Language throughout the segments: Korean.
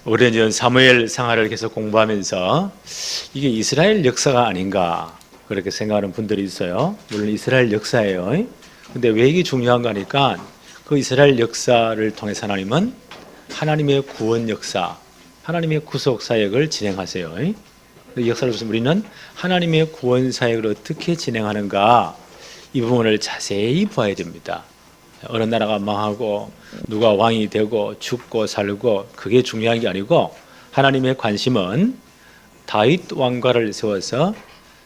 오래전 사무엘 상하를 계속 공부하면서 이게 이스라엘 역사가 아닌가 그렇게 생각하는 분들이 있어요. 물론 이스라엘 역사예요. 근데 왜 이게 중요한가 하니까 그 이스라엘 역사를 통해서 하나님은 하나님의 구원 역사, 하나님의 구속 사역을 진행하세요. 그 역사를 통해서 우리는 하나님의 구원 사역을 어떻게 진행하는가 이 부분을 자세히 봐야 됩니다. 어느 나라가 망하고 누가 왕이 되고 죽고 살고 그게 중요한 게 아니고 하나님의 관심은 다윗 왕가를 세워서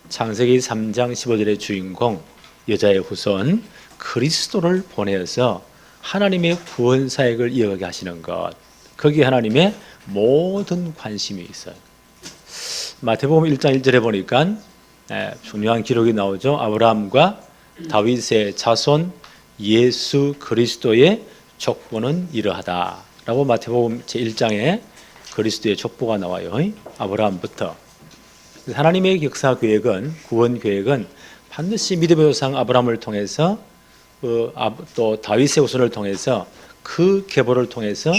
창세기 3장 15절의 주인공 여자의 후손 그리스도를 보내어서 하나님의 구원 사역을 이어가게 하시는 것, 거기에 하나님의 모든 관심이 있어요. 마태복음 1장 1절에 보니까 중요한 기록이 나오죠. 아브라함과 다윗의 자손 예수 그리스도의 족보는 이러하다라고 마태복음 제1장에 그리스도의 족보가 나와요. 아브라함부터. 하나님의 역사 계획은, 구원 계획은 반드시 믿음의 조상 아브라함을 통해서 또 다윗의 후손을 통해서 그 계보를 통해서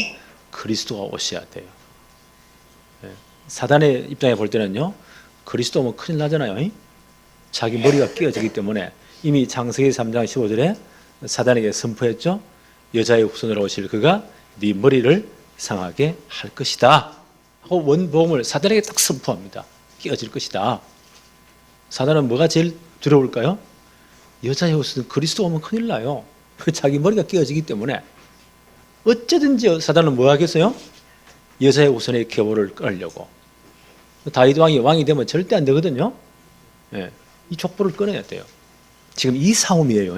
그리스도가 오셔야 돼요. 사단의 입장에 볼 때는요, 그리스도 오면 큰일 나잖아요. 자기 머리가 끼어지기 때문에 이미 창세기 3장 15절에 사단에게 선포했죠. 여자의 후손으로 오실 그가 네 머리를 상하게 할 것이다 하고 원복음을 사단에게 딱 선포합니다. 끼어질 것이다. 사단은 뭐가 제일 두려울까요? 여자의 후손 그리스도 오면 큰일 나요. 자기 머리가 끼어지기 때문에 어쨌든지 사단은 뭐 하겠어요? 여자의 후손의 계보를 끊으려고. 다윗 왕이 되면 절대 안 되거든요. 이 족보를 끊어야 돼요. 지금 이 싸움이에요.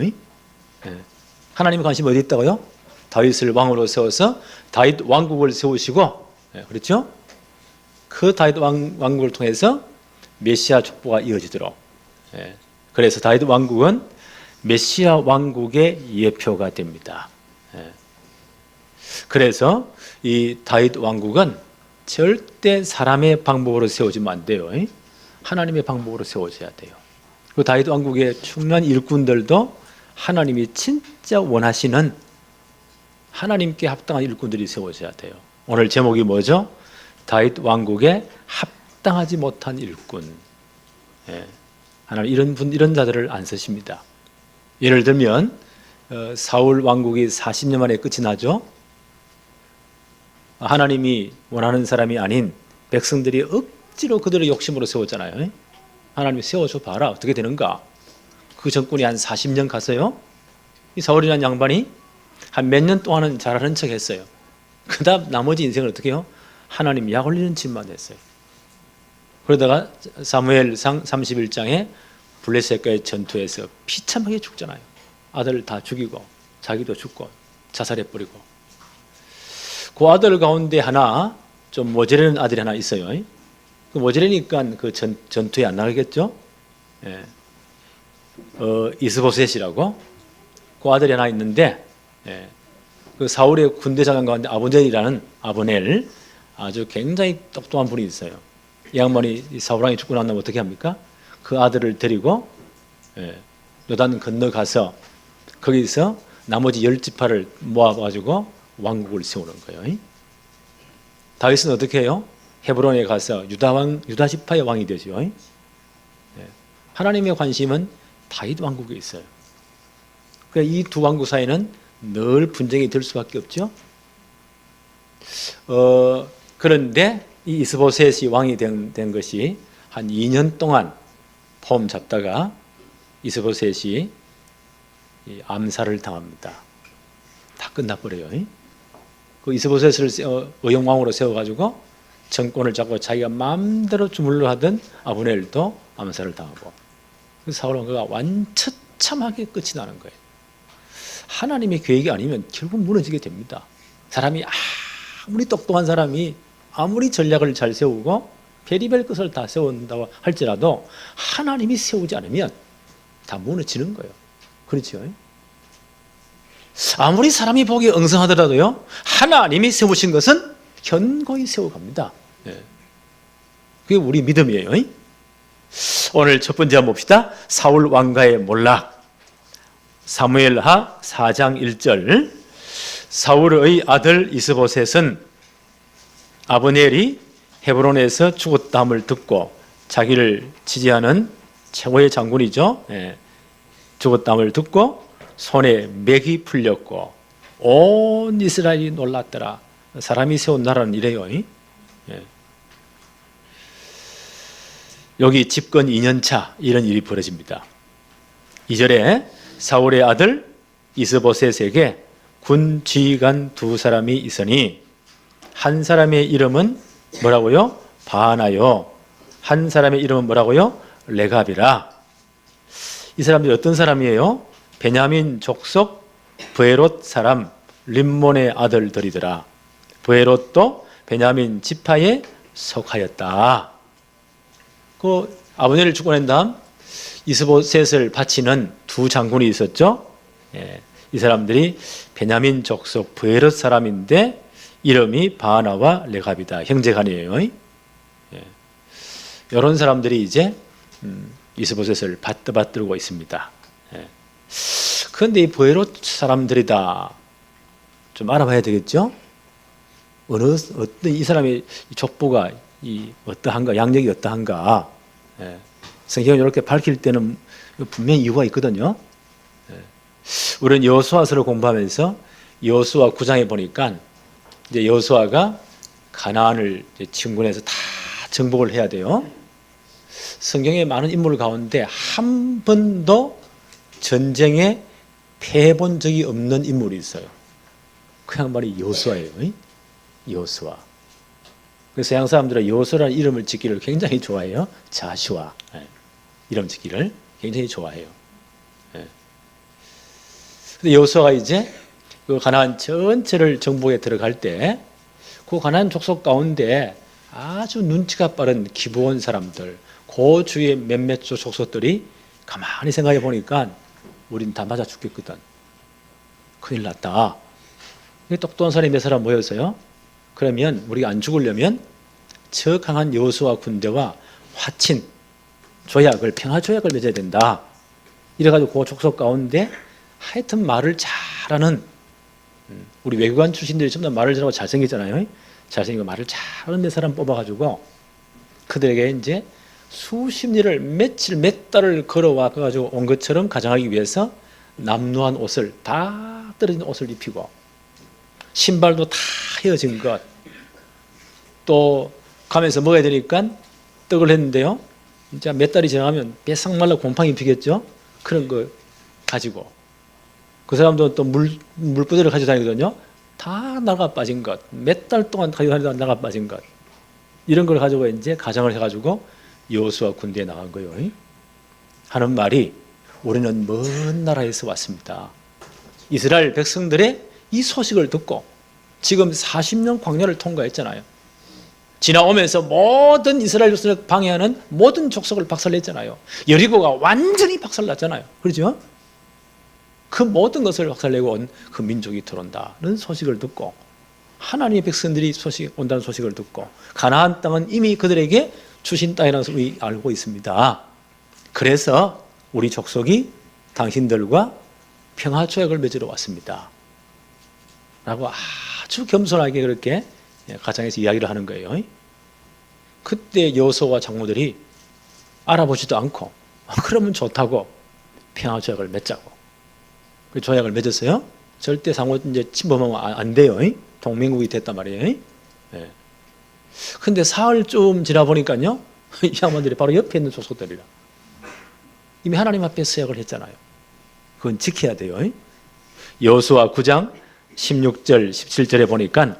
하나님의 관심이 어디 있다고요? 다윗을 왕으로 세워서 다윗 왕국을 세우시고, 그렇죠? 그 다윗 왕국을 통해서 메시아 족보가 이어지도록. 그래서 다윗 왕국은 메시아 왕국의 예표가 됩니다. 그래서 이 다윗 왕국은 절대 사람의 방법으로 세워지면 안 돼요. 하나님의 방법으로 세워져야 돼요. 그 다윗 왕국의 중요한 일꾼들도 하나님이 진짜 원하시는 하나님께 합당한 일꾼들이 세워져야 돼요. 오늘 제목이 뭐죠? 다윗 왕국에 합당하지 못한 일꾼. 하나님 이런 자들을 안 쓰십니다. 예를 들면 사울 왕국이 40년 만에 끝이 나죠. 하나님이 원하는 사람이 아닌 백성들이 억지로 그들의 욕심으로 세웠잖아요. 하나님이 세워줘 봐라 어떻게 되는가. 그 정권이 한 40년 갔어요. 이 사울이라는 양반이 한 몇 년 동안은 잘하는 척 했어요. 그 다음 나머지 인생을 어떻게 해요? 하나님 약 올리는 짓만 했어요. 그러다가 사무엘상 31장에 블레셋과의 전투에서 비참하게 죽잖아요. 아들 다 죽이고 자기도 죽고 자살해버리고. 그 아들 가운데 하나 좀 모자라는 아들이 하나 있어요. 그 모자라니까 그 전투에 안 나가겠죠. 이스보셋이라고 그 아들이 하나 있는데, 그 사울의 군대 장관 가운데 아브넬이라는 아브넬, 아주 굉장히 똑똑한 분이 있어요. 이 양반이 사울 왕이 죽고 나면 어떻게 합니까? 그 아들을 데리고 요단 건너가서 거기서 나머지 10지파를 모아가지고 왕국을 세우는 거예요. 다윗은 어떻게 해요? 헤브론에 가서 유다 지파의 왕이 되죠. 하나님의 관심은 다윗 왕국에 있어요. 그러니까 이 두 왕국 사이는 늘 분쟁이 될 수밖에 없죠. 그런데 이 이스보셋이 왕이 된 것이 한 2년 동안 폼 잡다가 이스보셋이 암살을 당합니다. 다 끝나버려요. 그 이스보셋을 의형왕으로 세워가지고 정권을 잡고 자기가 마음대로 주물러 하던 아브넬도 암살을 당하고, 그 사울 왕가가 완처참하게 끝이 나는 거예요. 하나님의 계획이 아니면 결국 무너지게 됩니다. 사람이 아무리 똑똑한 사람이 아무리 전략을 잘 세우고 별의별 것을 다 세운다고 할지라도 하나님이 세우지 않으면 다 무너지는 거예요. 그렇죠? 아무리 사람이 보기에 엉성하더라도요, 하나님이 세우신 것은 견고히 세워갑니다. 그게 우리 믿음이에요. 오늘 첫 번째 한번 봅시다. 사울 왕가의 몰락. 사무엘하 4장 1절. 사울의 아들 이스보셋은 아브넬이 헤브론에서 죽었다함을 듣고 자기를 지지하는 최고의 장군이죠. 예. 죽었다함을 듣고 손에 맥이 풀렸고 온 이스라엘이 놀랐더라. 사람이 세운 나라는 이래요. 예. 여기 집권 2년차 이런 일이 벌어집니다. 2절에 사울의 아들 이스보셋에게 군 지휘관 두 사람이 있으니 한 사람의 이름은 뭐라고요? 바하나요. 한 사람의 이름은 뭐라고요? 레갑이라. 이 사람들이 어떤 사람이에요? 베냐민 족속 브에롯 사람 림몬의 아들들이더라. 브에롯도 베냐민 지파에 속하였다. 그 아브넬을 죽고 난 다음 이스보셋을 바치는 두 장군이 있었죠. 예, 이 사람들이 베냐민 족속 브에롯 사람인데 이름이 바하나와 레갑이다. 형제간이에요. 예, 이런 사람들이 이제 이스보셋을 받들고 있습니다. 예. 그런데 이 브에롯 사람들이다. 좀 알아봐야 되겠죠. 어떤 이 사람의 족보가 어떠한가, 양력이 어떠한가. 예. 성경을 이렇게 밝힐 때는 분명히 이유가 있거든요. 예. 우리는 여호수아서를 공부하면서 여호수아 9장에 보니까 이제 여호수아가 가나안을 침군해서 다 정복을 해야 돼요. 성경의 많은 인물 가운데 한 번도 전쟁에 패본 적이 없는 인물이 있어요. 그 양반이 여호수아예요. 여호수아. 그래서 서양 사람들은 여호수아라는 이름을 짓기를 굉장히 좋아해요. 자슈아. 예. 이름 짓기를 굉장히 좋아해요. 예. 근데 여호수아가 이제 그 가나안 전체를 정복에 들어갈 때 그 가나안 족속 가운데 아주 눈치가 빠른 기브온 사람들, 그 주위의 몇몇 족속들이 가만히 생각해 보니까 우린 다 맞아 죽겠거든. 큰일 났다. 똑똑한 사람이 몇 사람 모였어요. 그러면 우리가 안 죽으려면 저 강한 여호수아 군대와 화친 조약을, 평화 조약을 맺어야 된다. 이래가지고 그 족속 가운데 하여튼 말을 잘하는, 우리 외교관 출신들이 전부 다 말을 잘하고 잘생겼잖아요. 잘생기고 말을 잘하는 몇 사람 뽑아가지고 그들에게 이제 수십 리를 며칠 몇 달을 걸어와 가지고 온 것처럼 가정하기 위해서 남루한 옷을, 다 떨어진 옷을 입히고 신발도 다 헤어진 것, 또 가면서 먹어야 되니까 떡을 했는데요. 이제 몇 달이 지나가면 배싹 말라 곰팡이 피겠죠. 그런 거 가지고 그 사람도 또 물부대를 가지고 다니거든요. 다 나가 빠진 것, 몇 달 동안 가지고 다니다가 나가 빠진 것, 이런 걸 가지고 이제 가정을 해가지고 여호수아 군대에 나간 거예요. 하는 말이 우리는 먼 나라에서 왔습니다. 이스라엘 백성들의 이 소식을 듣고 지금 40년 광야를 통과했잖아요. 지나오면서 모든 이스라엘 족속을 방해하는 모든 족속을 박살냈잖아요. 여리고가 완전히 박살났잖아요. 그렇죠? 그 모든 것을 박살내고 온 그 민족이 들어온다는 소식을 듣고 하나님의 백성들이 온다는 소식을 듣고 가나안 땅은 이미 그들에게 주신 땅이라는 것을 알고 있습니다. 그래서 우리 족속이 당신들과 평화 조약을 맺으러 왔습니다. 라고 아주 겸손하게 그렇게 가정에서 이야기를 하는 거예요. 그때 여호수아와 장로들이 알아보지도 않고 그러면 좋다고 평화 조약을 맺자고 그 조약을 맺었어요. 절대 상호 이제 침범하면 안 돼요. 동맹국이 됐단 말이에요. 네. 근데 사흘쯤 지나 보니까요, 이 양반들이 바로 옆에 있는 족속들이라. 이미 하나님 앞에 서약을 했잖아요. 그건 지켜야 돼요. 여호수아 9장 16절 17절에 보니까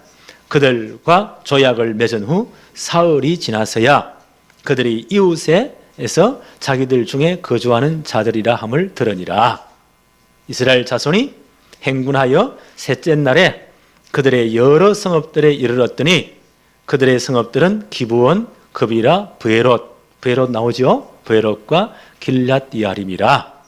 그들과 조약을 맺은 후 사흘이 지나서야 그들이 이웃에서 자기들 중에 거주하는 자들이라 함을 들으니라. 이스라엘 자손이 행군하여 셋째 날에 그들의 여러 성읍들에 이르렀더니 그들의 성읍들은 기브온, 급이라, 브에롯 나오죠? 브에롯과 길랏 이아림이라.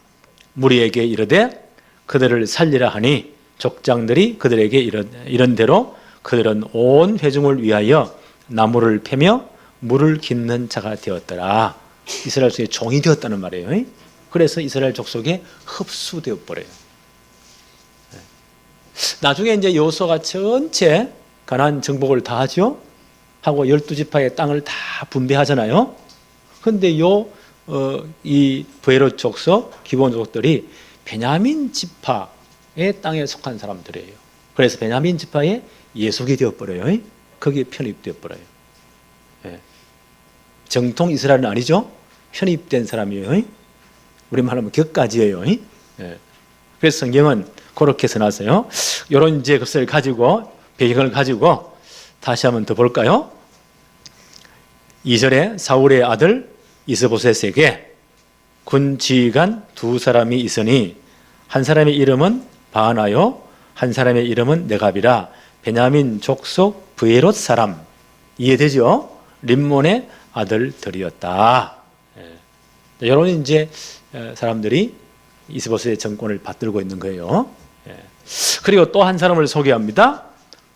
무리에게 이르되 그들을 살리라 하니 족장들이 그들에게 이런 대로 그들은 온 회중을 위하여 나무를 패며 물을 깃는 자가 되었더라. 이스라엘 속에 종이 되었다는 말이에요. 그래서 이스라엘 족속에 흡수되어 버려요. 나중에 이제 여호수아가 전체 가나안 정복을 다 하죠. 하고 12지파의 땅을 다 분배하잖아요. 근데 이 브에롯 족속, 기브온 족속들이 베냐민 지파의 땅에 속한 사람들이에요. 그래서 베냐민 지파의 예속이 되어버려요. 거기에 편입되어버려요. 예. 정통 이스라엘은 아니죠. 편입된 사람이에요. 우리말로 하면 격가지예요. 예. 그래서 성경은 그렇게 써놨어요. 이런 이제 것을 가지고, 배경을 가지고 다시 한번 더 볼까요? 2절에 사울의 아들 이스보셋에게 군 지휘관 두 사람이 있으니 한 사람의 이름은 바하나요, 한 사람의 이름은 네갑이라 베냐민 족속 브에롯 사람, 이해되죠? 림몬의 아들들이었다. 이런 이제 사람들이 이스보셋의 정권을 받들고 있는 거예요. 그리고 또 한 사람을 소개합니다.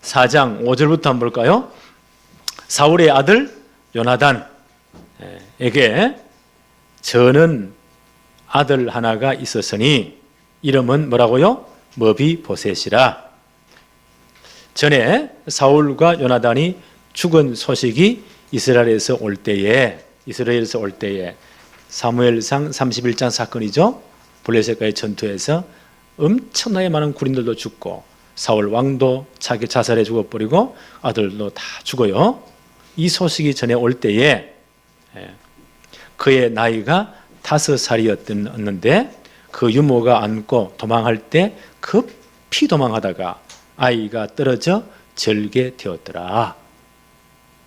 4장 5절부터 한번 볼까요? 사울의 아들 요나단에게 저는 아들 하나가 있었으니 이름은 뭐라고요? 머비보셋이라. 전에 사울과 요나단이 죽은 소식이 이스라엘에서 올 때에 사무엘상 31장 사건이죠. 블레셋과의 전투에서 엄청나게 많은 군인들도 죽고 사울 왕도 자기 자살해 죽어버리고 아들도 다 죽어요. 이 소식이 전에 올 때에 그의 나이가 5살이었는데 그 유모가 안고 도망할 때 급히 도망하다가 아이가 떨어져 절개 되었더라.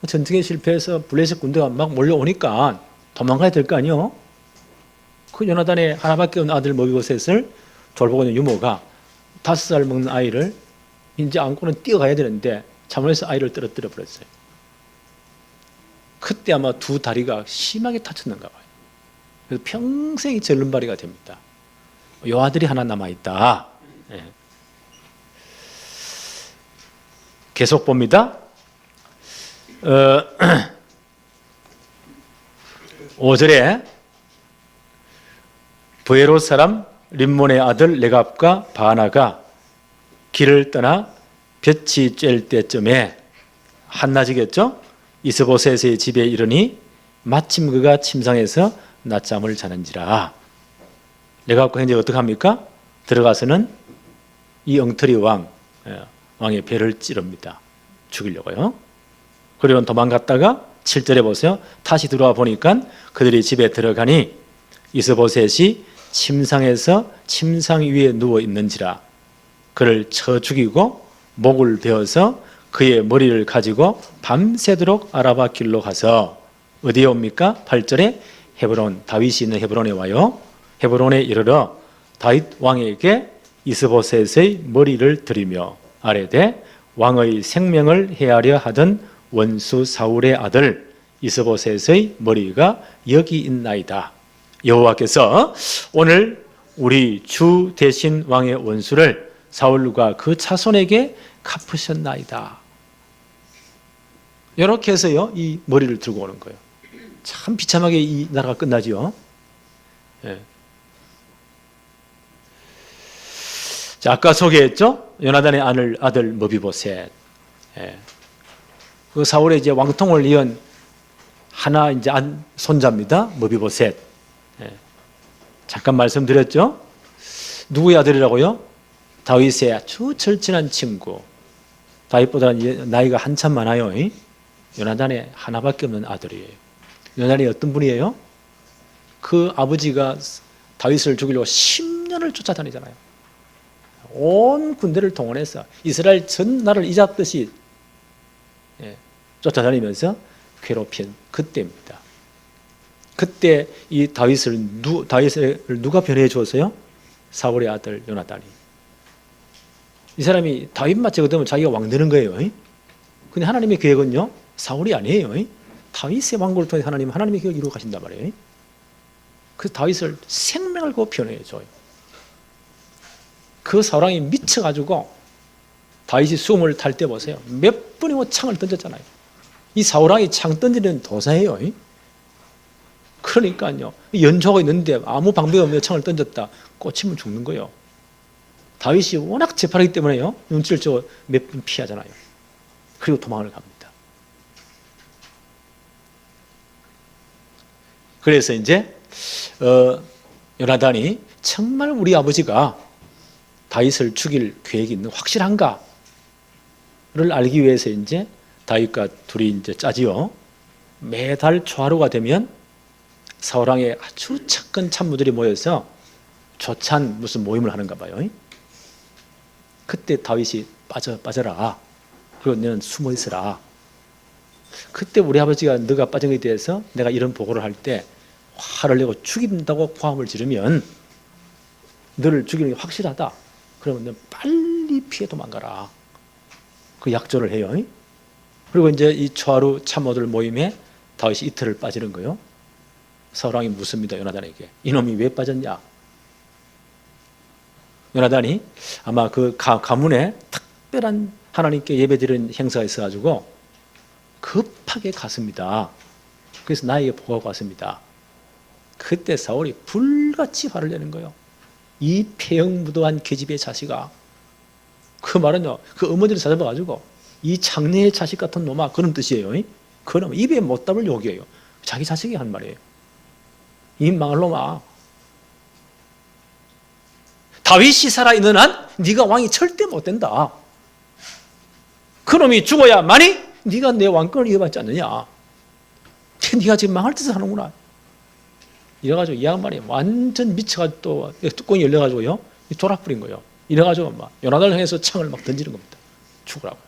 전쟁에 실패해서 블레셋 군대가 막 몰려오니까 도망가야 될 거 아니요? 그 요나단의 하나밖에 없는 아들 머비보셋을 돌보고 있는 유모가 5살 먹는 아이를 이제 안고는 뛰어가야 되는데 잘못해서 아이를 떨어뜨려 버렸어요. 그때 아마 두 다리가 심하게 다쳤는가 봐요. 그래서 평생이 절름발이가 됩니다. 요 아들이 하나 남아있다. 네. 계속 봅니다. 5절에 브에롯 사람 림몬의 아들 레갑과 바하나가 길을 떠나 볕이 쬐을 때쯤에 한낮이겠죠? 이스보셋의 집에 이르니 마침 그가 침상에서 낮잠을 자는지라. 레갑과 형제 어떻게 합니까? 들어가서는 이 엉터리 왕의 배를 찌릅니다. 죽이려고요. 그리고 도망갔다가 7절에 보세요. 다시 들어와 보니까 그들이 집에 들어가니 이스보셋이 침상에서 침상 위에 누워 있는지라. 그를 쳐 죽이고 목을 베어서 그의 머리를 가지고 밤새도록 아라바 길로 가서 어디에 옵니까? 8절에 헤브론, 다윗이 있는 헤브론에 와요. 헤브론에 이르러 다윗 왕에게 이스보셋의 머리를 드리며 아뢰되 왕의 생명을 해하려 하던 원수 사울의 아들 이스보셋의 머리가 여기 있나이다. 여호와께서 오늘 우리 주 대신 왕의 원수를 사울과 그 자손에게 갚으셨나이다. 이렇게 해서요, 이 머리를 들고 오는 거예요. 참 비참하게 이 나라가 끝나지요. 예. 자, 아까 소개했죠? 요나단의 아들 머비보셋. 예. 그 사울의 이제 왕통을 이은 하나 이제 손자입니다. 머비보셋. 예. 잠깐 말씀드렸죠? 누구의 아들이라고요? 다윗의 아주 절친한 친구. 다윗보다 나이가 한참 많아요. 요나단의 하나밖에 없는 아들이에요. 요나단이 어떤 분이에요? 그 아버지가 다윗을 죽이려고 10년을 쫓아다니잖아요. 온 군대를 동원해서 이스라엘 전 나라를 이잡듯이 쫓아다니면서 괴롭힌 그때입니다. 그때 이 다윗을 누가 변호해 주었어요? 사울의 아들 요나단이. 이 사람이 다윗만 제거되면 자기가 왕 되는 거예요. 근데 하나님의 계획은요, 사울이 아니에요. 다윗의 왕국을 통해 하나님의 계획을 이루어 가신단 말이에요. 그래서 다윗을 생명을 걸고 변호해 줘요. 그 사울왕이 미쳐가지고 다윗이 수음을 탈 때 보세요. 몇 번이고 창을 던졌잖아요. 이 사울왕이 창 던지는 도사예요. 그러니까요, 연초가 있는데 아무 방법이 없는 창을 던졌다. 꽂히면 죽는 거예요. 다윗이 워낙 재팔하기 때문에요, 눈치를 몇 분 피하잖아요. 그리고 도망을 갑니다. 그래서 이제 요나단이 정말 우리 아버지가 다윗을 죽일 계획이 있는 확실한가를 알기 위해서 이제 다윗과 둘이 이제 짜지요. 매달 초하루가 되면 사울왕의 아주 측근 참모들이 모여서 조찬 무슨 모임을 하는가 봐요. 그때 다윗이 빠져라. 그리고 너는 숨어 있어라. 그때 우리 아버지가 너가 빠진 것에 대해서 내가 이런 보고를 할 때 화를 내고 죽인다고 고함을 지르면 너를 죽이는 게 확실하다. 그러면 너 빨리 피해 도망가라. 그 약조를 해요. 그리고 이제 이 초하루 참모들 모임에 다윗이 이틀을 빠지는 거예요. 사울왕이 묻습니다. 요나단에게. 이놈이 왜 빠졌냐? 요나단이 아마 그 가문에 특별한 하나님께 예배드리는 행사가 있어가지고 급하게 갔습니다. 그래서 나에게 보고가 왔습니다. 그때 사울이 불같이 화를 내는 거예요. 이 폐영무도한 계집의 자식아. 그 말은요, 그 어머니를 찾아봐가지고 이 장래의 자식 같은 놈아, 그런 뜻이에요. 그놈 입에 못 담을 욕이에요. 자기 자식이 한 말이에요. 이 망할 놈아. 다윗이 살아있는 한 네가 왕이 절대 못 된다. 그놈이 죽어야만이 네가 내 왕권을 이어받지 않느냐. 네가 지금 망할 짓을 하는구나. 이래가지고 이 양반이 완전 미쳐가지고 또 뚜껑이 열려가지고요, 돌아버린 거예요. 이래가지고 막 요나단을 향해서 창을 막 던지는 겁니다. 죽으라고.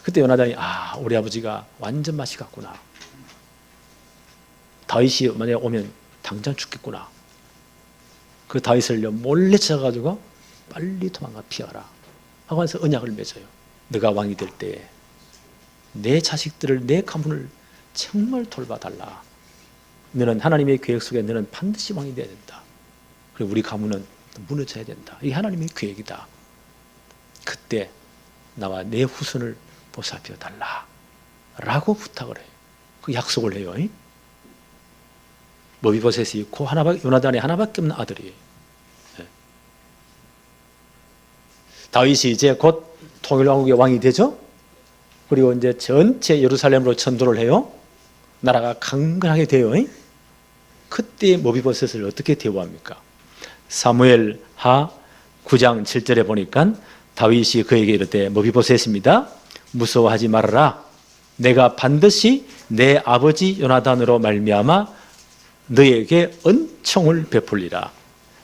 그때 요나단이 우리 아버지가 완전 맛이 갔구나. 다윗이 만약에 오면 당장 죽겠구나. 그 다윗을 몰래 찾아가지고 빨리 도망가 피하라 하고 해서 언약을 맺어요. 네가 왕이 될 때에 내 자식들을, 내 가문을 정말 돌봐달라. 너는 하나님의 계획 속에 너는 반드시 왕이 되어야 된다. 그리고 우리 가문은 무너져야 된다. 이게 하나님의 계획이다. 그때 나와 내 후손을 보살펴 달라 라고 부탁을 해요. 그 약속을 해요. 머비보셋이 있고 요나단의 하나밖에 없는 아들이에요. 다윗이 이제 곧 통일왕국의 왕이 되죠. 그리고 이제 전체 예루살렘으로 전도를 해요. 나라가 강건하게 돼요. 그때 머비보셋을 어떻게 대우합니까? 사무엘 하 9장 7절에 보니까 다윗이 그에게 이르되 머비보셋입니다. 무서워하지 말아라. 내가 반드시 내 아버지 요나단으로 말미암아 너에게 은총을 베풀리라.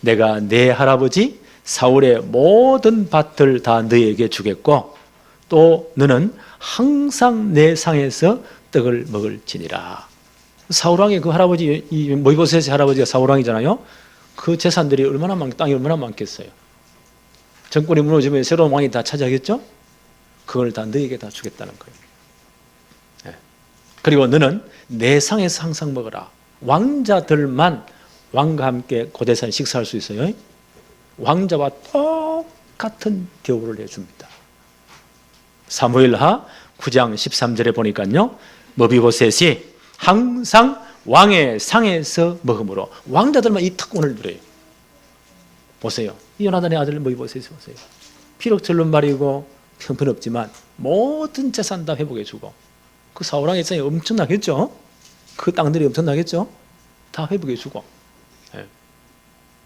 내가 내 할아버지 사울의 모든 밭을 다 너에게 주겠고 또 너는 항상 내 상에서 떡을 먹을지니라. 사울왕의 그 할아버지, 이 머비보셋의 할아버지가 사울왕이잖아요. 그 재산들이 땅이 얼마나 많겠어요. 정권이 무너지면 새로운 왕이 다 차지하겠죠. 그걸 다 너에게 다 주겠다는 거예요. 그리고 너는 내 상에서 항상 먹어라. 왕자들만 왕과 함께 고대산에 식사할 수 있어요. 왕자와 똑같은 대우를 해줍니다. 사무엘하 9장 13절에 보니까요, 머비보셋이 항상 왕의 상에서 먹음으로 왕자들만 이 특권을 누려요. 보세요. 이 요나단의 아들 머비보셋이 보세요. 비록 절름발이고 형편없지만 모든 재산 다 회복해주고, 그 사울왕의 재산이 엄청나겠죠. 그 땅들이 엄청나겠죠. 다 회복해주고,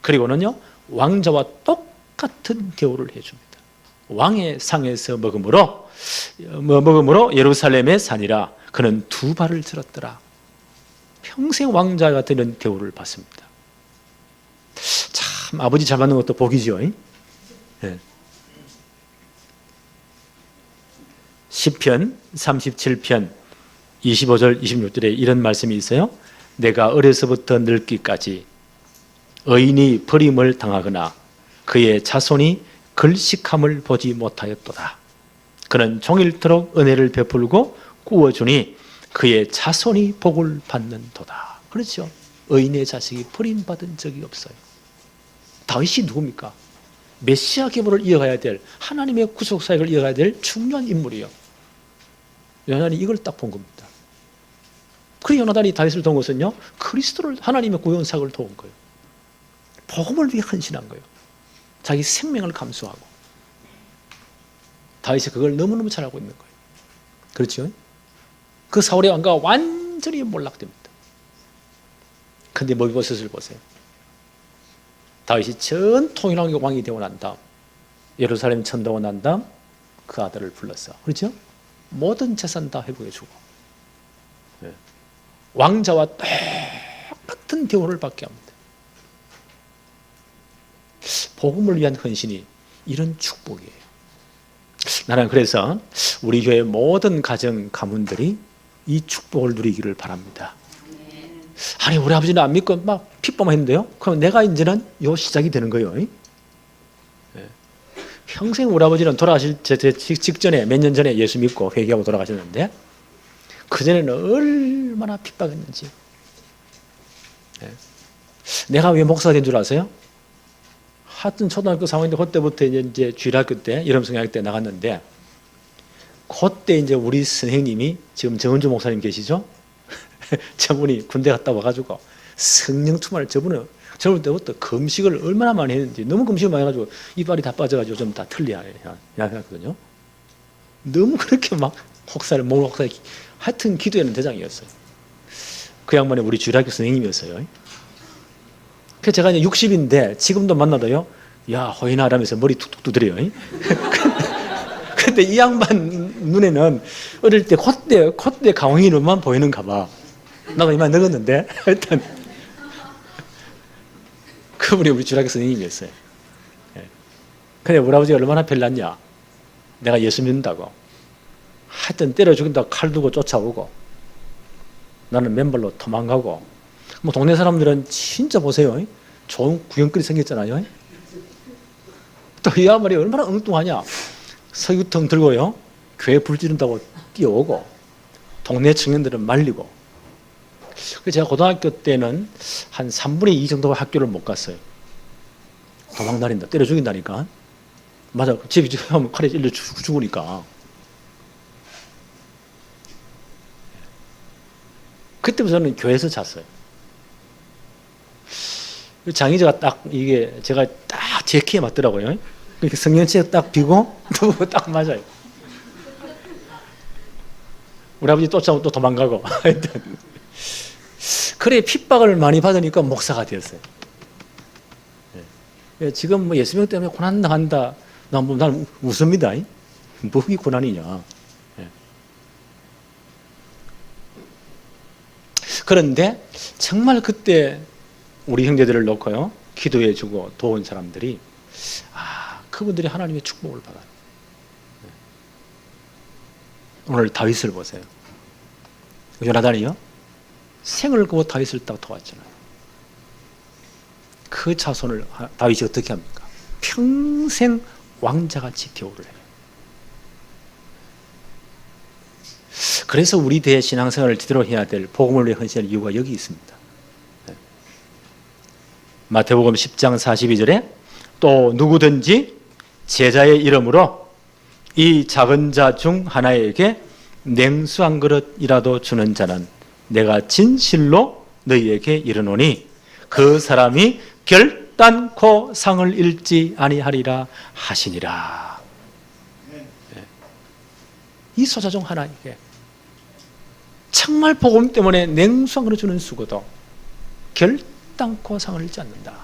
그리고는요 왕자와 똑같은 대우를 해줍니다. 왕의 상에서 먹음으로 예루살렘의 산이라 그는 두 발을 들었더라. 평생 왕자가 되는 대우를 받습니다. 참 아버지 잘 받는 것도 복이죠. 시편 37편 25절 26절에 이런 말씀이 있어요. 내가 어려서부터 늙기까지 의인이 버림을 당하거나 그의 자손이 글식함을 보지 못하였도다. 그는 종일토록 은혜를 베풀고 구워주니 그의 자손이 복을 받는도다. 그렇죠. 의인의 자식이 버림받은 적이 없어요. 다윗이 누굽니까? 메시아 계보를 이어가야 될, 하나님의 구속사역을 이어가야 될 중요한 인물이에요. 요나단이 이걸 딱 본 겁니다. 그 요나단이 다윗을 도운 것은요, 그리스도를, 하나님의 구원사역을 도운 거예요. 복음을 위해 헌신한 거예요. 자기 생명을 감수하고. 다윗이 그걸 너무너무 잘 알고 있는 거예요. 그렇죠? 그 사울의 왕가가 완전히 몰락됩니다. 근데 머비보셋을 보세요. 다윗이 전 통일왕의 왕이 되고 난 다음, 예루살렘 천도가 난 다음 그 아들을 불렀어. 그렇죠? 모든 재산 다 회복해 주고, 왕자와 똑같은 대우를 받게 합니다. 복음을 위한 헌신이 이런 축복이에요. 나는 그래서 우리 교회 모든 가정 가문들이 이 축복을 누리기를 바랍니다. 아니 우리 아버지는 안 믿고 막 핍박만 했는데요. 그럼 내가 이제는 요 시작이 되는 거예요. 평생 우리 아버지는 돌아가실 직전에 몇 년 전에 예수 믿고 회개하고 돌아가셨는데 그전에는 얼마나 핍박했는지. 내가 왜 목사가 된 줄 아세요? 하여튼 초등학교 3학년 그때부터 이제 주일학교 때 여름성경학 때 나갔는데 그때 이제 우리 선생님이 지금 정은주 목사님 계시죠? 저분이 군대 갔다 와가지고 성령 충만을 저분은 젊을 때부터 금식을 얼마나 많이 했는지 너무 금식을 많이 해가지고 이빨이 다 빠져가지고 좀 다 틀리야 하거든요. 너무 그렇게 막 혹사를 몸을 혹사 하여튼 기도하는 대장이었어요. 그 양반이 우리 주일학교 선생님이었어요. 그래서 제가 이제 60인데 지금도 만나도요. 야 호이나 하면서 머리 툭툭 두드려요. 근데 이 양반 눈에는 어릴 때 콧대 강홍이로만 보이는가 봐. 나도 이만 늙었는데 하여튼 그분이 우리 주일학교 선생님이었어요. 근데 우리 아버지가 얼마나 별났냐. 내가 예수 믿는다고 하여튼 때려 죽인다고 칼 두고 쫓아오고 나는 맨발로 도망가고 뭐 동네 사람들은 진짜 보세요. 좋은 구경거리 생겼잖아요. 또 이 양반이 얼마나 엉뚱하냐. 석유통 들고요. 교회 불 지른다고 뛰어오고 동네 청년들은 말리고. 그래서 제가 고등학교 때는 한 3분의 2 정도가 학교를 못 갔어요. 도망다닌다. 때려 죽인다니까. 맞아. 집이 하면 칼에 찔려 죽으니까. 그때부터 저는 교회에서 잤어요. 장의자가 딱 이게 제가 딱 제 키에 맞더라고요. 그렇게 성령체에 딱 비고 딱 맞아요. 우리 아버지 쫓아오면 또 도망가고. 하여튼 그래 핍박을 많이 받으니까 목사가 되었어요. 지금 뭐 예수님 때문에 고난 당한다. 난 웃습니다. 뭐이 고난이냐. 그런데 정말 그때 우리 형제들을 놓고요 기도해주고 도운 사람들이 그분들이 하나님의 축복을 받아요. 오늘 다윗을 보세요. 요나단이요 생을 그어 다윗을 딱 도왔잖아요. 그 자손을 다윗이 어떻게 합니까? 평생 왕자같이 대우를 해요. 그래서 우리 대의 신앙생활을 제대로 해야 될 복음을 위해 헌신할 이유가 여기 있습니다. 마태복음 10장 42절에 또 누구든지 제자의 이름으로 이 작은 자 중 하나에게 냉수 한 그릇이라도 주는 자는 내가 진실로 너희에게 이르노니 그 사람이 결단코 상을 잃지 아니하리라 하시니라. 이 소자 중 하나에게 정말 복음 때문에 냉수 한 그릇 주는 수고도 결단코 상을 잃지 않는다.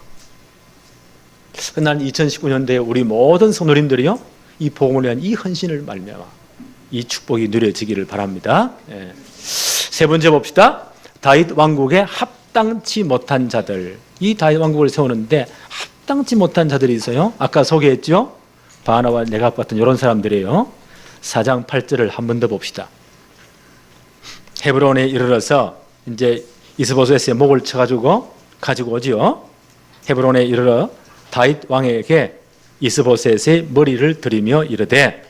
난 2019년도에 우리 모든 성도님들이요 이 복음을 위한 이 헌신을 말미암아 이 축복이 누려지기를 바랍니다. 세 번째 봅시다. 다윗 왕국에 합당치 못한 자들. 이 다윗 왕국을 세우는데 합당치 못한 자들이 있어요. 아까 소개했죠. 바나와 레갑 같은 이런 사람들이에요. 4장 8절을 한 번 더 봅시다. 헤브론에 이르러서 이제 이스보셋의 목을 쳐가지고 가지고 오지요. 헤브론에 이르러 다윗 왕에게 이스보셋의 머리를 들이며 이르되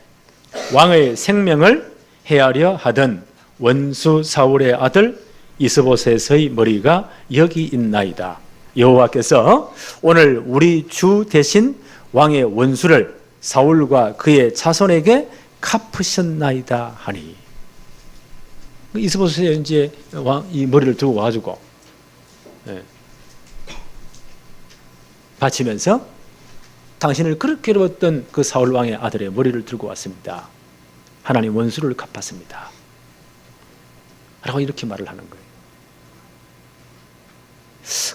왕의 생명을 해하려 하던 원수 사울의 아들 이스보셋의 머리가 여기 있나이다. 여호와께서 오늘 우리 주 대신 왕의 원수를 사울과 그의 자손에게 갚으셨나이다 하니. 이스보셋이 이제 이 머리를 들고 와가지고 바치면서 당신을 그렇게 괴로웠던 그 사울 왕의 아들의 머리를 들고 왔습니다. 하나님 원수를 갚았습니다. 라고 이렇게 말을 하는 거예요.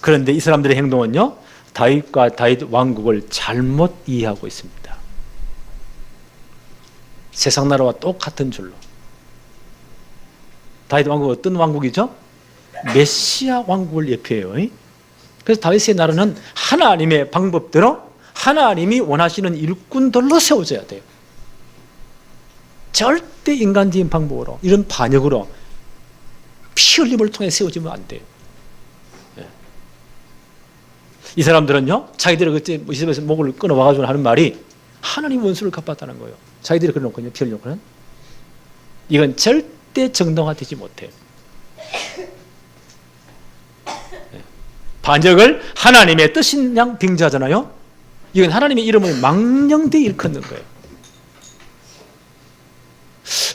그런데 이 사람들의 행동은요, 다윗과 다윗 왕국을 잘못 이해하고 있습니다. 세상 나라와 똑같은 줄로. 다윗 왕국 어떤 왕국이죠? 메시아 왕국을 예표해요. 그래서 다윗의 나라는 하나님의 방법대로 하나님이 원하시는 일꾼들로 세워져야 돼요. 절대 인간적인 방법으로, 이런 반역으로 피 흘림을 통해 세워지면 안 돼요. 이 사람들은요, 자기들이 그때 이 집에서 목을 끊어와가지고 하는 말이 하나님 원수를 갚았다는 거예요. 자기들이 그래놓고요, 피 흘려놓고는. 이건 절대 정당화되지 못해요. 반역을 하나님의 뜻인 양 빙자하잖아요. 이건 하나님의 이름을 망령되이 일컫는 거예요.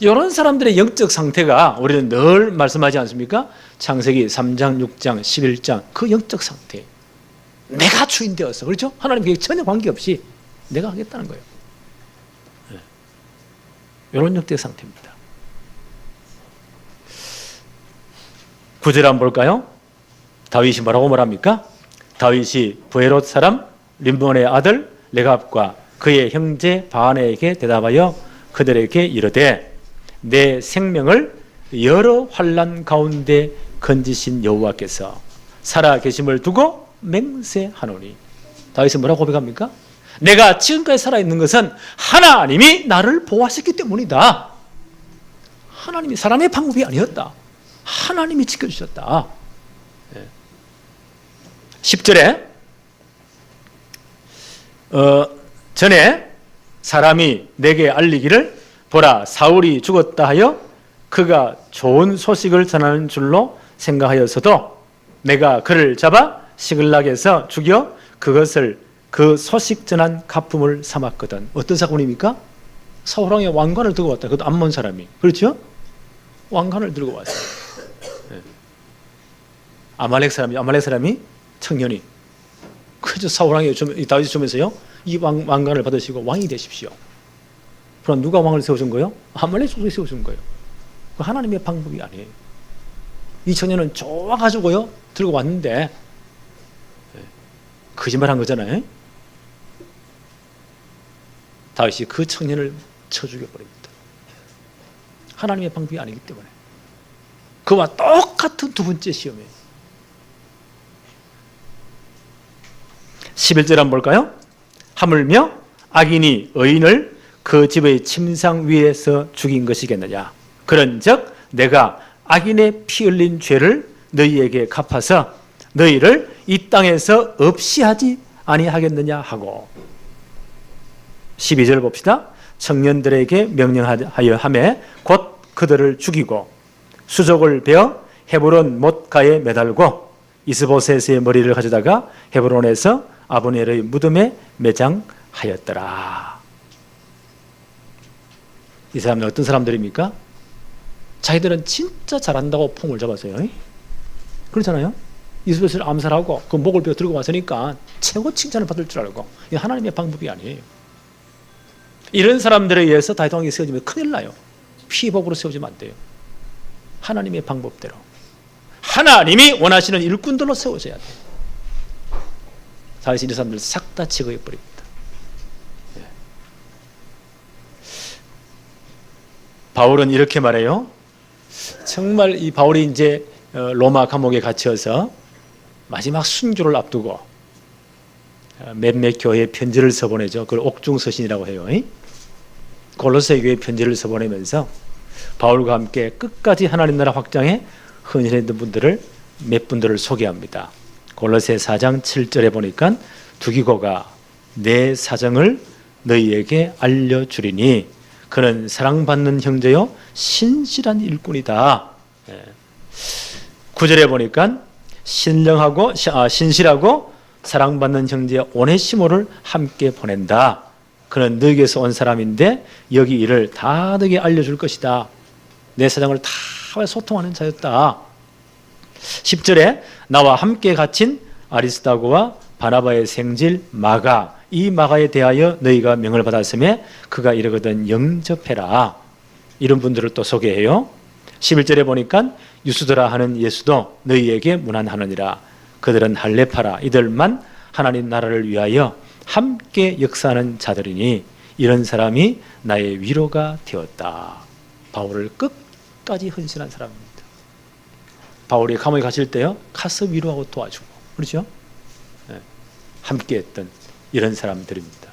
이런 사람들의 영적 상태가 우리는 늘 말씀하지 않습니까? 창세기 3장, 6장, 11장 그 영적 상태. 내가 주인 되어서, 그렇죠? 하나님 계획 전혀 관계없이 내가 하겠다는 거예요. 이런 영적 상태입니다. 9절 한번 볼까요? 다윗이 뭐라고 말합니까? 다윗이 브에롯 사람 림몬의 아들 레갑과 그의 형제 바안에게 대답하여 그들에게 이르되 내 생명을 여러 환난 가운데 건지신 여호와께서 살아 계심을 두고 맹세하노니. 다윗은 뭐라고 고백합니까? 내가 지금까지 살아있는 것은 하나님이 나를 보호하셨기 때문이다. 하나님이, 사람의 방법이 아니었다. 하나님이 지켜주셨다. 10절에 전에 사람이 내게 알리기를 보라 사울이 죽었다 하여 그가 좋은 소식을 전하는 줄로 생각하여서도 내가 그를 잡아 시글락에서 죽여 그것을 그 소식 전한 가품을 삼았거든. 어떤 사건입니까? 사울왕의 왕관을 들고 왔다. 그것도 암몬 사람이. 그렇죠? 왕관을 들고 왔어요. 아말렉 사람이 청년이. 그래서 사울왕이 다윗이 주면서요, 이 왕관을 받으시고 왕이 되십시오. 그럼 누가 왕을 세워준 거예요? 아말렉 족속이 세워준 거예요. 그 하나님의 방법이 아니에요. 이 청년은 좋아가지고요 들고 왔는데 거짓말한 거잖아요. 다윗이 그 청년을 쳐 죽여버립니다. 하나님의 방법이 아니기 때문에. 그와 똑같은 두 번째 시험이에요. 11절 한번 볼까요? 하물며 악인이 의인을 그 집의 침상 위에서 죽인 것이겠느냐. 그런즉 내가 악인의 피 흘린 죄를 너희에게 갚아서 너희를 이 땅에서 없이 하지 아니하겠느냐 하고. 12절 봅시다. 청년들에게 명령하여 하매 곧 그들을 죽이고 수족을 베어 헤브론 못가에 매달고 이스보셋의 머리를 가져다가 헤브론에서 아브넬의 무덤에 매장하였더라. 이 사람은 어떤 사람들입니까? 자기들은 진짜 잘한다고 폼을 잡았어요. 그렇잖아요. 이스보셋을 암살하고 그 목을 베어 들고 왔으니까 최고 칭찬을 받을 줄 알고. 이게 하나님의 방법이 아니에요. 이런 사람들에 의해서 다윗 왕이 세워지면 큰일 나요. 피복으로 세워지면 안 돼요. 하나님의 방법대로 하나님이 원하시는 일꾼들로 세워져야 돼요. 다윗이 이 사람들을 싹 다 제거해버립니다. 바울은 이렇게 말해요. 정말 이 바울이 이제 로마 감옥에 갇혀서 마지막 순교를 앞두고 몇몇 교회에 편지를 써보내죠. 그걸 옥중서신이라고 해요. 골로새 교회에 편지를 써보내면서 바울과 함께 끝까지 하나님 나라 확장에 헌신했던 분들을 몇 분들을 소개합니다. 골로새 4장 7절에 보니까 두기고가 내 사정을 너희에게 알려주리니 그는 사랑받는 형제요 신실한 일꾼이다. 9절에 보니까 신실하고 사랑받는 형제 오네시모를 함께 보낸다. 그는 너에게서 온 사람인데 여기 일을 다 너에게 알려줄 것이다. 내 사정을 다 소통하는 자였다. 10절에 나와 함께 갇힌 아리스다고와 바나바의 생질 마가, 이 마가에 대하여 너희가 명을 받았음에 그가 이르거든 영접해라. 이런 분들을 또 소개해요. 11절에 보니까 유수도라 하는 예수도 너희에게 문안하느니라. 그들은 할례파라 이들만 하나님 나라를 위하여 함께 역사하는 자들이니 이런 사람이 나의 위로가 되었다. 바울을 끝까지 헌신한 사람입니다. 바울이 감옥에 가실 때요, 가서 위로하고 도와주고, 그렇죠? 네. 함께 했던 이런 사람들입니다.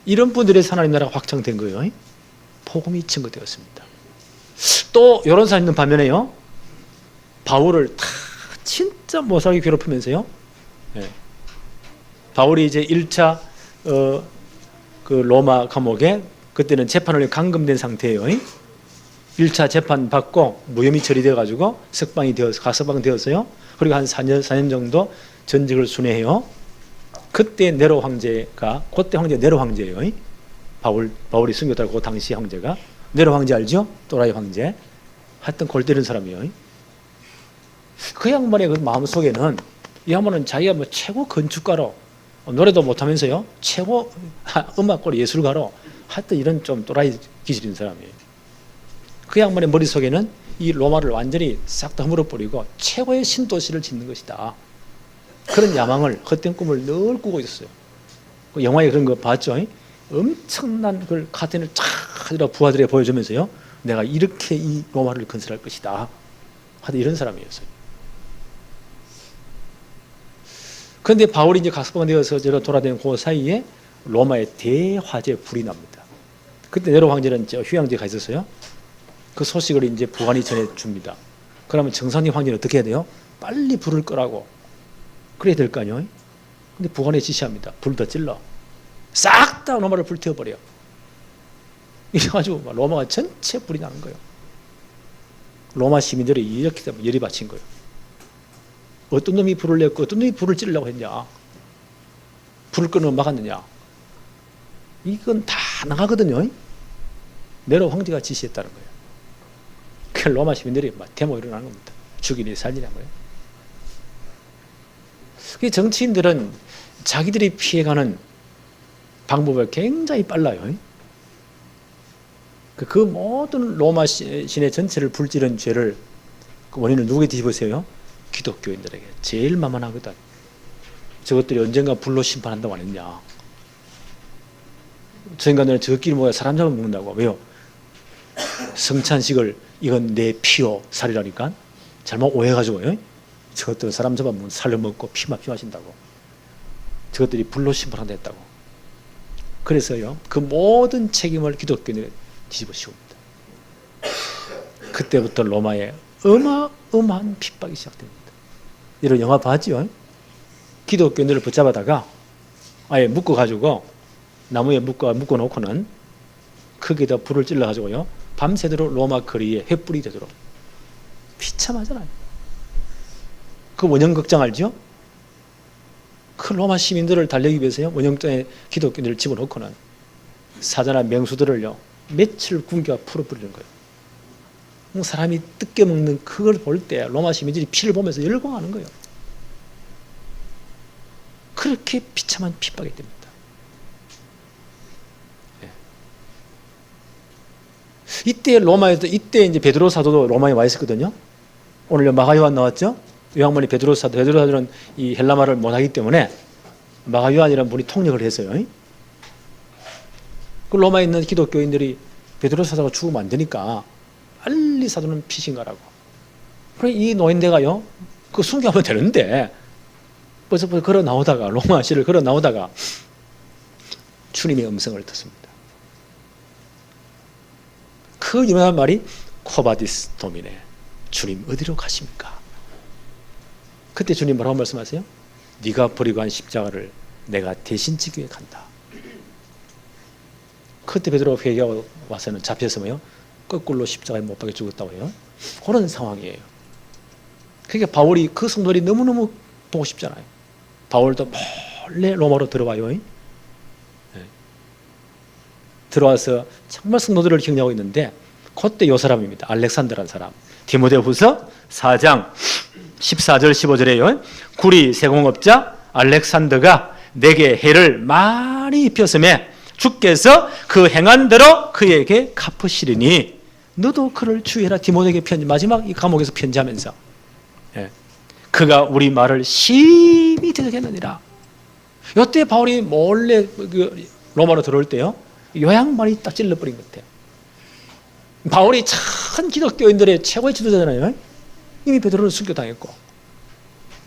이런 분들의 하나님 나라가 확장된 거예요. 복음이 증거되었습니다. 또 이런 사람 있는 반면에요, 바울을 다 진짜 못살게 괴롭히면서요, 네. 바울이 이제 1차 그 로마 감옥에 그때는 재판을 감금된 상태예요. 1차 재판 받고 무혐의 처리되어 가지고 석방이 되어서 가석방 되었어요. 그리고 한 4년 정도 전직을 순회해요. 그때 네로 황제가, 그때 황제 네로 황제예요. 바울이 순교달 그 당시 황제가 네로 황제 알죠? 또라이 황제. 하여튼 골 때리는 사람이에요. 그 양반의 그 마음 속에는 이 양반은 자기가 뭐 최고 건축가로, 노래도 못하면서요, 최고 음악가로, 예술가로, 하여튼 이런 좀 또라이 기질 있는 사람이에요. 그 양반의 머릿속에는 이 로마를 완전히 싹 다 허물어버리고 최고의 신도시를 짓는 것이다. 그런 야망을, 헛된 꿈을 늘 꾸고 있었어요. 그 영화에 그런 거 봤죠? 엄청난 그걸 카텐을 쫙 부하들에게 보여주면서요, 내가 이렇게 이 로마를 건설할 것이다. 하여튼 이런 사람이었어요. 그런데 바울이 이제 가석방되어서 돌아다니는 그 사이에 로마의 대화재 불이 납니다. 그때 네로 황제는 휴양지에 가 있었어요. 그 소식을 이제 부관이 전해줍니다. 그러면 정상님 황제는 어떻게 해야 돼요? 빨리 불을 끄라고. 그래야 될 거 아니에요? 근데 부관이 지시합니다. 불 더 찔러. 싹 다 로마를 불태워버려. 이래가지고 로마가 전체 불이 나는 거예요. 로마 시민들이 이렇게 열이 받친 거예요. 어떤 놈이 불을 냈고 어떤 놈이 불을 찌르려고 했냐. 불을 끄는 막았느냐. 이건 다 나가거든요. 네로 황제가 지시했다는 거예요. 그 로마 시민들이 막 데모 일어나는 겁니다. 죽이니 살리는 거예요. 정치인들은 자기들이 피해가는 방법을 굉장히 빨라요. 그 모든 로마 시내 전체를 불지른 죄를, 그 원인을 누구에게 뒤집으세요? 기독교인들에게. 제일 만만하거든. 저것들이 언젠가 불로 심판한다고 안 했냐. 저 인간들은 저끼리 모여 사람 잡아 먹는다고. 왜요? 성찬식을 이건 내 피요 살이라니까 잘못 오해가지고요. 저것들은 사람 잡아 먹는 살을 먹고 피만 마신다고. 저것들이 불로 심판한다 했다고. 그래서요, 그 모든 책임을 기독교인들에 뒤집어 씌웁니다. 그때부터 로마에 어마어마한 핍박이 시작됩니다. 이런 영화 봤죠? 기독교인들을 붙잡아다가 아예 묶어가지고 나무에 묶어놓고는 거기에다 불을 찔러가지고요, 밤새도록 로마 거리에 횃불이 되도록. 비참하잖아요. 그 원형극장 알죠? 그 로마 시민들을 달래기 위해서요, 원형장에 기독교인들을 집어넣고는 사자나 맹수들을요 며칠 굶겨 풀어버리는 거예요. 사람이 뜯겨 먹는 그걸 볼 때 로마 시민들이 피를 보면서 열광하는 거예요. 그렇게 비참한 핍박이 됩니다. 이때 로마에도, 이때 이제 베드로 사도도 로마에 와 있었거든요. 오늘 마가 요한 나왔죠? 요한만이 베드로 사도는 이 헬라말을 못하기 때문에 마가 요한이라는 분이 통역을 했어요. 그 로마에 있는 기독교인들이 베드로 사도가 죽으면 안 되니까 빨리 사도는 피신가라고. 그래 이 노인네가요, 그 순교하면 되는데 벌써 걸어 나오다가, 로마시를 걸어 나오다가 주님의 음성을 듣습니다. 그 유명한 말이 코바디스 도미네, 주님 어디로 가십니까? 그때 주님 뭐라고 말씀하세요? 네가 버리고 간 십자가를 내가 대신 지기 위해 간다. 그때 베드로가 회개하고 와서는 잡혀서 뭐요? 거꾸로 십자가에 못 박혀 죽었다고 해요. 그런 상황이에요. 그러니까 바울이, 그 성도들이 너무너무 보고 싶잖아요. 바울도 몰래 로마로 들어와요. 네. 들어와서 정말 성도들을 격려하고 있는데 그때 요 사람입니다. 알렉산더라는 사람. 디모데후서 4장 14절 15절에요. 구리 세공업자 알렉산더가 내게 해를 많이 입혔음에 주께서 그 행한 대로 그에게 갚으시리니 너도 그를 주의해라. 디모데에게 편지, 마지막 이 감옥에서 편지하면서. 예. 그가 우리 말을 심히 대적했느니라. 이때 바울이 몰래 로마로 들어올 때요, 요양만이 딱 찔러버린 것 같아요. 바울이 참 기독교인들의 최고의 지도자잖아요. 이미 베드로는 순교당했고,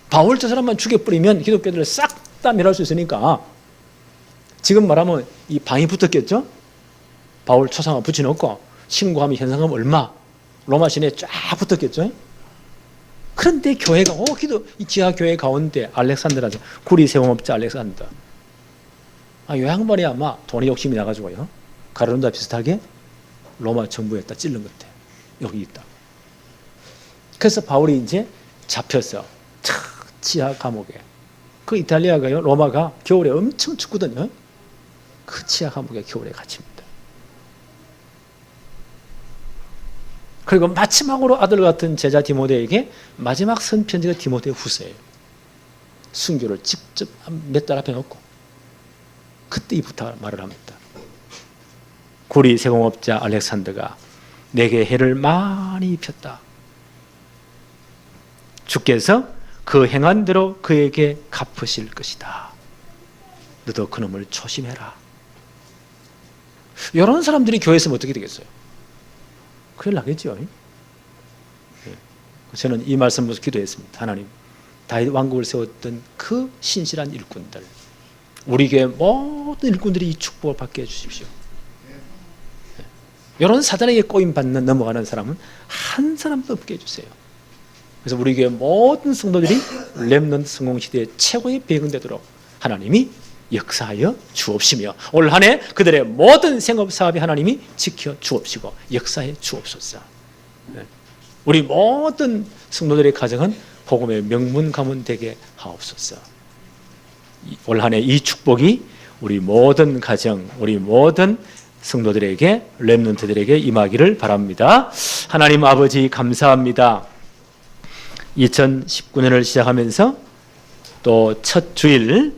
바울 저 사람만 죽여버리면 기독교들을 싹 다 멸할 수 있으니까 지금 말하면 이 방이 붙었겠죠. 바울 초상화 붙여놓고 신고하면 현상금 얼마, 로마 시내에 쫙 붙었겠죠. 그런데 교회가 이 지하 교회 가운데 알렉산드라죠. 구리 세공업자 알렉산더. 요 양반이 아마 돈의 욕심이 나가지고요, 가룟자 비슷하게 로마 정부에다 찔른 것 같아요. 여기 있다. 그래서 바울이 이제 잡혀서 지하 감옥에, 그 이탈리아가요, 로마가 겨울에 엄청 춥거든요. 그 지하 감옥에 겨울에 갇힙니다. 그리고 마지막으로 아들 같은 제자 디모데에게 마지막 쓴 편지가 디모데 후서예요. 순교를 직접 몇 달 앞에 놓고 그때 이 부탁을 말을 합니다. 구리 세공업자 알렉산더가 내게 해를 많이 입혔다. 주께서 그 행한 대로 그에게 갚으실 것이다. 너도 그놈을 조심해라. 이런 사람들이 교회에 있으면 어떻게 되겠어요? 큰일 나겠죠. 저는 이 말씀 보면서 기도했습니다. 하나님, 다윗 왕국을 세웠던 그 신실한 일꾼들, 우리 교회 모든 일꾼들이 이 축복을 받게 해주십시오. 이런 사단에게 꼬임받는 넘어가는 사람은 한 사람도 없게 해주세요. 그래서 우리 교회 모든 성도들이 렘넌트 성공시대의 최고의 배경 되도록 하나님이 역사하여 주옵시며, 올 한 해 그들의 모든 생업사업이 하나님이 지켜 주옵시고 역사해 주옵소서. 우리 모든 성도들의 가정은 복음의 명문 가문 되게 하옵소서. 올 한 해 이 축복이 우리 모든 가정, 우리 모든 성도들에게, 렘넌트들에게 임하기를 바랍니다. 하나님 아버지 감사합니다. 2019년을 시작하면서 또 첫 주일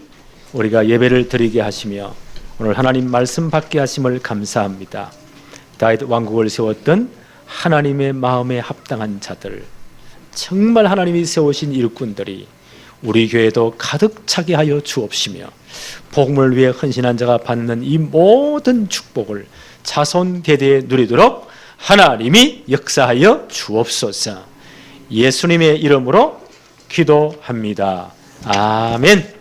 우리가 예배를 드리게 하시며 오늘 하나님 말씀 받게 하심을 감사합니다. 다윗 왕국을 세웠던 하나님의 마음에 합당한 자들, 정말 하나님이 세우신 일꾼들이 우리 교회도 가득 차게 하여 주옵시며, 복음을 위해 헌신한 자가 받는 이 모든 축복을 자손 대대에 누리도록 하나님이 역사하여 주옵소서. 예수님의 이름으로 기도합니다. 아멘.